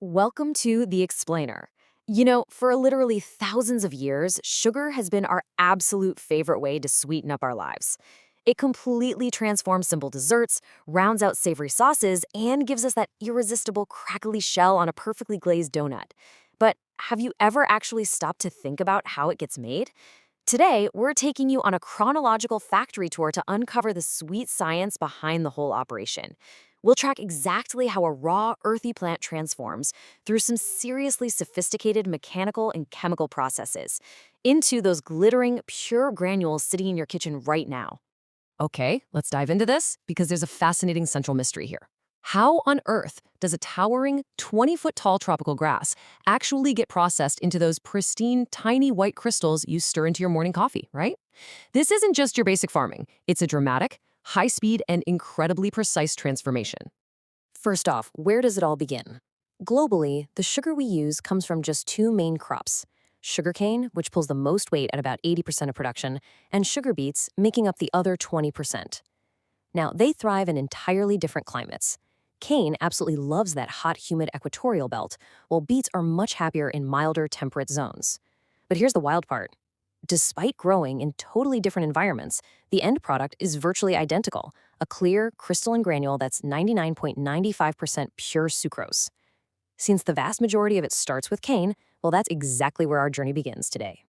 Welcome to The Explainer. For literally thousands of years, sugar has been our absolute favorite way to sweeten up our lives. It completely transforms simple desserts, rounds out savory sauces, and gives us that irresistible crackly shell on a perfectly glazed donut. But have you ever actually stopped to think about how it gets made? Today, we're taking you on a chronological factory tour to uncover the sweet science behind the whole operation. We'll track exactly how a raw, earthy plant transforms through some seriously sophisticated mechanical and chemical processes into those glittering, pure granules sitting in your kitchen right now. Okay, let's dive into this because there's a fascinating central mystery here. How on earth does a towering 20-foot tall tropical grass actually get processed into those pristine, tiny white crystals you stir into your morning coffee, right? This isn't just your basic farming. It's a dramatic, high-speed, and incredibly precise transformation. First off, where does it all begin? Globally, the sugar we use comes from just two main crops: sugarcane, which pulls the most weight at about 80% of production, and sugar beets, making up the other 20%. Now, they thrive in entirely different climates. Cane absolutely loves that hot, humid equatorial belt, while beets are much happier in milder, temperate zones. But here's the wild part. Despite growing in totally different environments, the end product is virtually identical, a clear, crystalline granule that's 99.95% pure sucrose. Since the vast majority of it starts with cane, well, that's exactly where our journey begins today.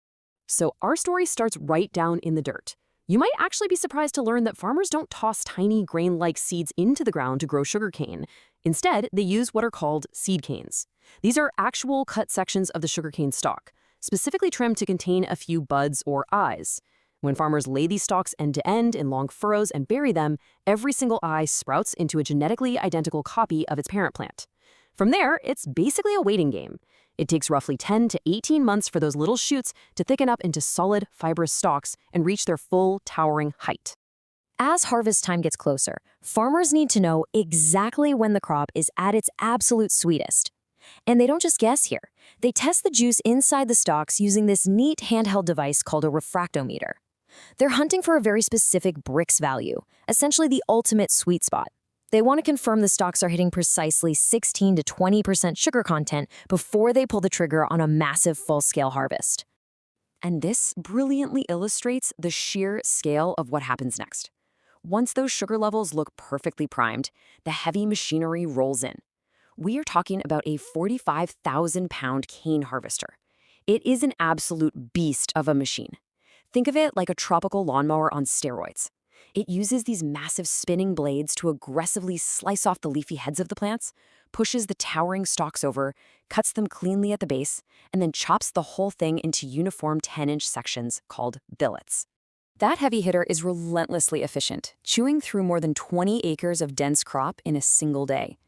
So our story starts right down in the dirt. You might actually be surprised to learn that farmers don't toss tiny grain-like seeds into the ground to grow sugarcane. Instead, they use what are called seed canes. These are actual cut sections of the sugarcane stalk, specifically trimmed to contain a few buds or eyes. When farmers lay these stalks end to end in long furrows and bury them, every single eye sprouts into a genetically identical copy of its parent plant. From there, it's basically a waiting game. It takes roughly 10 to 18 months for those little shoots to thicken up into solid, fibrous stalks and reach their full, towering height. As harvest time gets closer, farmers need to know exactly when the crop is at its absolute sweetest. And they don't just guess here. They test the juice inside the stalks using this neat handheld device called a refractometer. They're hunting for a very specific Brix value, essentially the ultimate sweet spot. They want to confirm the stalks are hitting precisely 16 to 20% sugar content before they pull the trigger on a massive full-scale harvest. And this brilliantly illustrates the sheer scale of what happens next. Once those sugar levels look perfectly primed, the heavy machinery rolls in. We are talking about a 45,000-pound cane harvester. It is an absolute beast of a machine. Think of it like a tropical lawnmower on steroids. It uses these massive spinning blades to aggressively slice off the leafy heads of the plants, pushes the towering stalks over, cuts them cleanly at the base, and then chops the whole thing into uniform 10-inch sections called billets. That heavy hitter is relentlessly efficient, chewing through more than 20 acres of dense crop in a single day.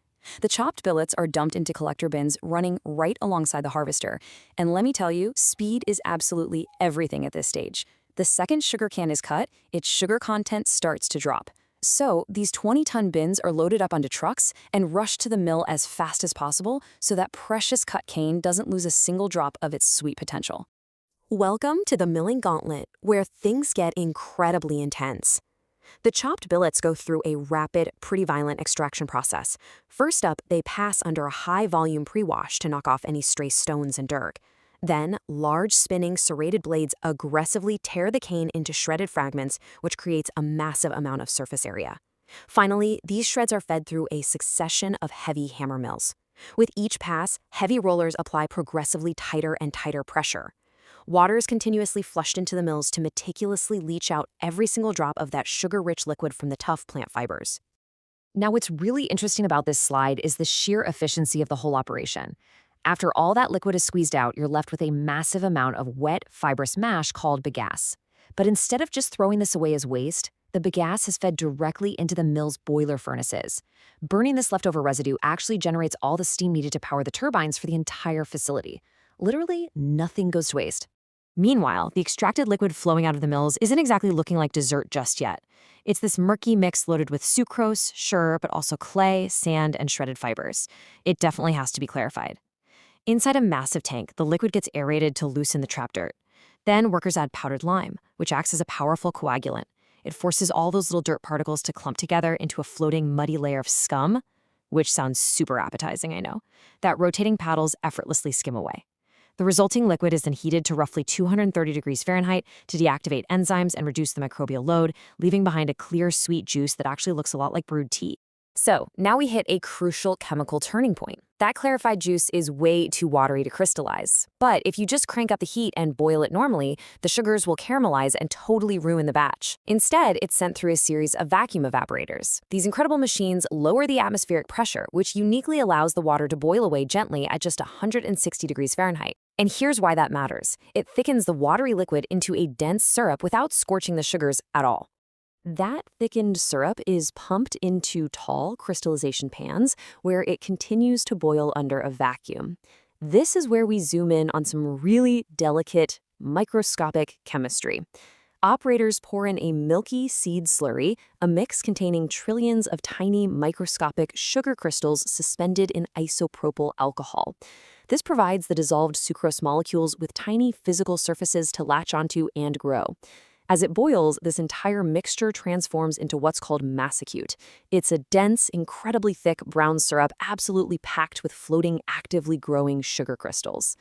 The chopped billets are dumped into collector bins running right alongside the harvester, and let me tell you, speed is absolutely everything at this stage. The second sugar can is cut, its sugar content starts to drop. So these 20-ton bins are loaded up onto trucks and rushed to the mill as fast as possible so that precious cut cane doesn't lose a single drop of its sweet potential. Welcome to the milling gauntlet, where things get incredibly intense. The chopped billets go through a rapid, pretty violent extraction process. First up, they pass under a high-volume pre-wash to knock off any stray stones and dirt. Then, large spinning serrated blades aggressively tear the cane into shredded fragments, which creates a massive amount of surface area. Finally, these shreds are fed through a succession of heavy hammer mills. With each pass, heavy rollers apply progressively tighter and tighter pressure. Water is continuously flushed into the mills to meticulously leach out every single drop of that sugar-rich liquid from the tough plant fibers. Now, what's really interesting about this slide is the sheer efficiency of the whole operation. After all that liquid is squeezed out, you're left with a massive amount of wet, fibrous mash called bagasse. But instead of just throwing this away as waste, the bagasse is fed directly into the mill's boiler furnaces. Burning this leftover residue actually generates all the steam needed to power the turbines for the entire facility. Literally, nothing goes to waste. Meanwhile, the extracted liquid flowing out of the mills isn't exactly looking like dessert just yet. It's this murky mix loaded with sucrose, sure, but also clay, sand, and shredded fibers. It definitely has to be clarified. Inside a massive tank, the liquid gets aerated to loosen the trapped dirt. Then workers add powdered lime, which acts as a powerful coagulant. It forces all those little dirt particles to clump together into a floating, muddy layer of scum. which sounds super appetizing, I know, that rotating paddles effortlessly skim away. The resulting liquid is then heated to roughly 230 degrees Fahrenheit to deactivate enzymes and reduce the microbial load, leaving behind a clear, sweet juice that actually looks a lot like brewed tea. So now we hit a crucial chemical turning point. That clarified juice is way too watery to crystallize. But if you just crank up the heat and boil it normally, the sugars will caramelize and totally ruin the batch. Instead, it's sent through a series of vacuum evaporators. These incredible machines lower the atmospheric pressure, which uniquely allows the water to boil away gently at just 160 degrees Fahrenheit. And here's why that matters. It thickens the watery liquid into a dense syrup without scorching the sugars at all. That thickened syrup is pumped into tall crystallization pans where it continues to boil under a vacuum. This is where we zoom in on some really delicate, microscopic chemistry. Operators pour in a milky seed slurry, a mix containing trillions of tiny microscopic sugar crystals suspended in isopropyl alcohol. This provides the dissolved sucrose molecules with tiny physical surfaces to latch onto and grow. As it boils, this entire mixture transforms into what's called massacute. It's a dense, incredibly thick brown syrup absolutely packed with floating, actively growing sugar crystals.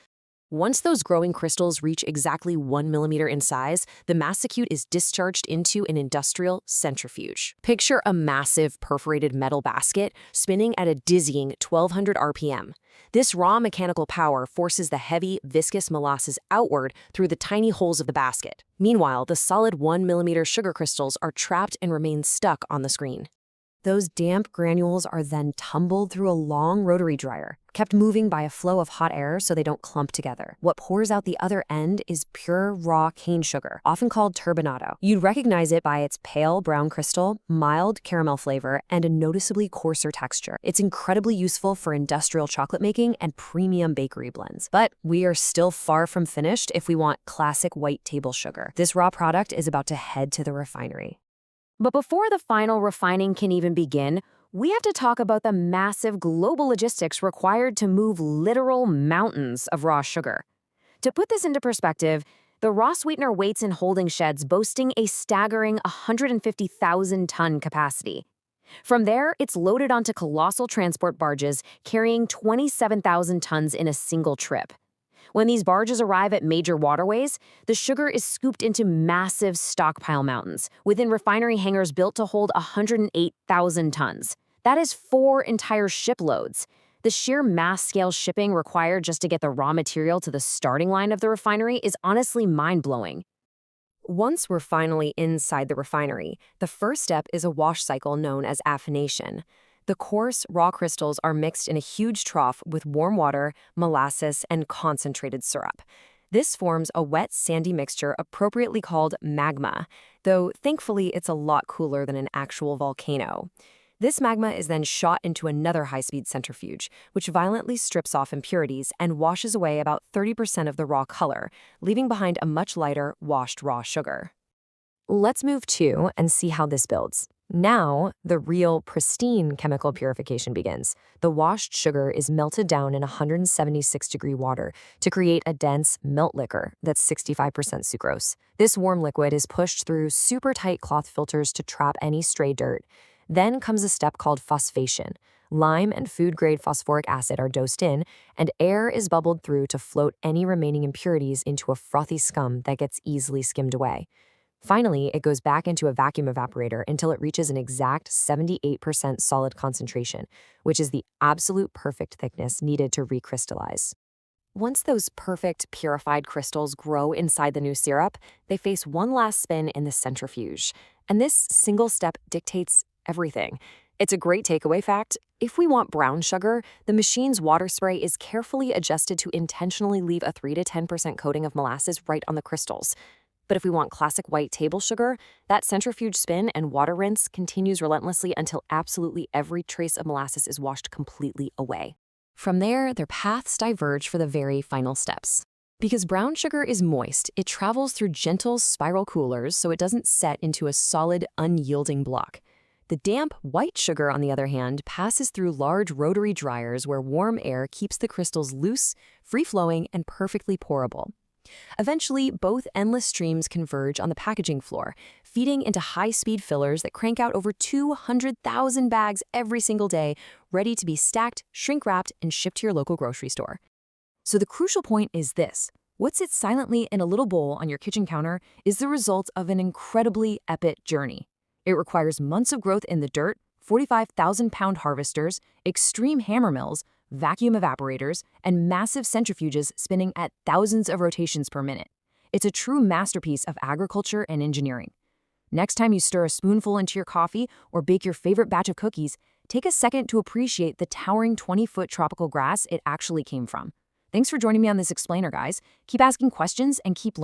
Once those growing crystals reach exactly 1 millimeter in size, the massacute is discharged into an industrial centrifuge. Picture a massive perforated metal basket spinning at a dizzying 1200 RPM. This raw mechanical power forces the heavy, viscous molasses outward through the tiny holes of the basket. Meanwhile, the solid 1 millimeter sugar crystals are trapped and remain stuck on the screen. Those damp granules are then tumbled through a long rotary dryer, kept moving by a flow of hot air so they don't clump together. What pours out the other end is pure raw cane sugar, often called turbinado. You'd recognize it by its pale brown crystal, mild caramel flavor, and a noticeably coarser texture. It's incredibly useful for industrial chocolate making and premium bakery blends. But we are still far from finished if we want classic white table sugar. This raw product is about to head to the refinery. But before the final refining can even begin, we have to talk about the massive global logistics required to move literal mountains of raw sugar. To put this into perspective, the raw sweetener waits in holding sheds boasting a staggering 150,000-ton capacity. From there, it's loaded onto colossal transport barges carrying 27,000 tons in a single trip. When these barges arrive at major waterways, the sugar is scooped into massive stockpile mountains within refinery hangars built to hold 108,000 tons. That is 4 entire shiploads. The sheer mass-scale shipping required just to get the raw material to the starting line of the refinery is honestly mind-blowing. Once we're finally inside the refinery, the first step is a wash cycle known as affination. The coarse, raw crystals are mixed in a huge trough with warm water, molasses, and concentrated syrup. This forms a wet, sandy mixture appropriately called magma, though thankfully it's a lot cooler than an actual volcano. This magma is then shot into another high-speed centrifuge, which violently strips off impurities and washes away about 30% of the raw color, leaving behind a much lighter, washed raw sugar. Let's move to and see how this builds. Now, the real, pristine chemical purification begins. The washed sugar is melted down in 176-degree water to create a dense melt liquor that's 65% sucrose. This warm liquid is pushed through super tight cloth filters to trap any stray dirt. Then comes a step called phosphation. Lime and food-grade phosphoric acid are dosed in, and air is bubbled through to float any remaining impurities into a frothy scum that gets easily skimmed away. Finally, it goes back into a vacuum evaporator until it reaches an exact 78% solid concentration, which is the absolute perfect thickness needed to recrystallize. Once those perfect, purified crystals grow inside the new syrup, they face one last spin in the centrifuge. And this single step dictates everything. It's a great takeaway fact. If we want brown sugar, the machine's water spray is carefully adjusted to intentionally leave a 3 to 10% coating of molasses right on the crystals. But if we want classic white table sugar, that centrifuge spin and water rinse continues relentlessly until absolutely every trace of molasses is washed completely away. From there, their paths diverge for the very final steps. Because brown sugar is moist, it travels through gentle spiral coolers so it doesn't set into a solid, unyielding block. The damp white sugar, on the other hand, passes through large rotary dryers where warm air keeps the crystals loose, free-flowing, and perfectly pourable. Eventually, both endless streams converge on the packaging floor, feeding into high-speed fillers that crank out over 200,000 bags every single day, ready to be stacked, shrink-wrapped, and shipped to your local grocery store. So the crucial point is this. What sits silently in a little bowl on your kitchen counter is the result of an incredibly epic journey. It requires months of growth in the dirt, 45,000-pound harvesters, extreme hammer mills, vacuum evaporators, and massive centrifuges spinning at thousands of rotations per minute. It's a true masterpiece of agriculture and engineering. Next time you stir a spoonful into your coffee or bake your favorite batch of cookies, take a second to appreciate the towering 20-foot tropical grass it actually came from. Thanks for joining me on this explainer, guys. Keep asking questions and keep learning.